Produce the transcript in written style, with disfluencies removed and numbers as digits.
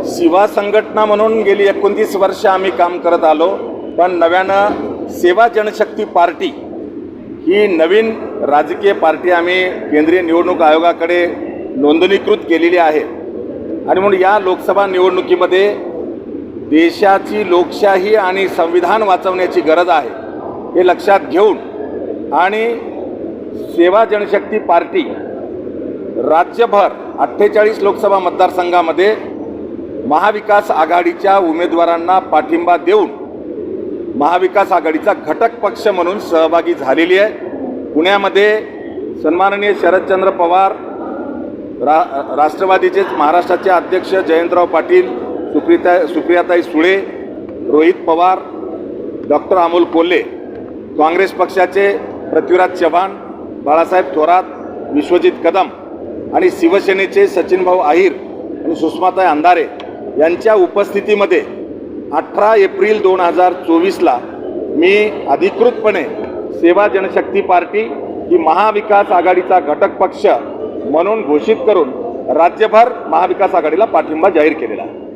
सेवा संघटना म्हणून गेली 29 वर्ष आम्ही काम करत आलो, पण नव्यानं सेवा जनशक्ती पार्टी ही नवीन राजकीय पार्टी आम्ही केंद्रीय निवडणूक आयोगाकडे नोंदणीकृत केलेली आहे। आणि म्हणून या लोकसभा निवडणुकीमध्ये देशाची लोकशाही आणि संविधान वाचवण्याची गरज आहे हे लक्षात घेऊन आणि सेवा जनशक्ती पार्टी राज्यभर 48 लोकसभा मतदारसंघामध्ये महाविकास आघाडीच्या उमेदवारांना पाठिंबा देऊन महाविकास आघाडीचा घटक पक्ष म्हणून सहभागी झालेली आहे। पुण्यामध्ये सन्माननीय शरदचंद्र पवार, राष्ट्रवादीचे महाराष्ट्राचे अध्यक्ष जयंतराव पाटील, सुप्रियाताई सुळे, रोहित पवार, डॉक्टर अमोल कोल्हे, काँग्रेस पक्षाचे पृथ्वीराज चव्हाण, बाळासाहेब थोरात, विश्वजित कदम आणि शिवसेनेचे सचिनभाऊ आहिर आणि सुषमाताई अंधारे यांच्या उपस्थितीमध्ये 18 एप्रिल 2024ला मी अधिकृतपणे सेवा जनशक्ती पार्टी ही महाविकास आघाडीचा घटक पक्ष म्हणून घोषित करून राज्यभर महाविकास आघाडीला पाठिंबा जाहीर केलेला आहे।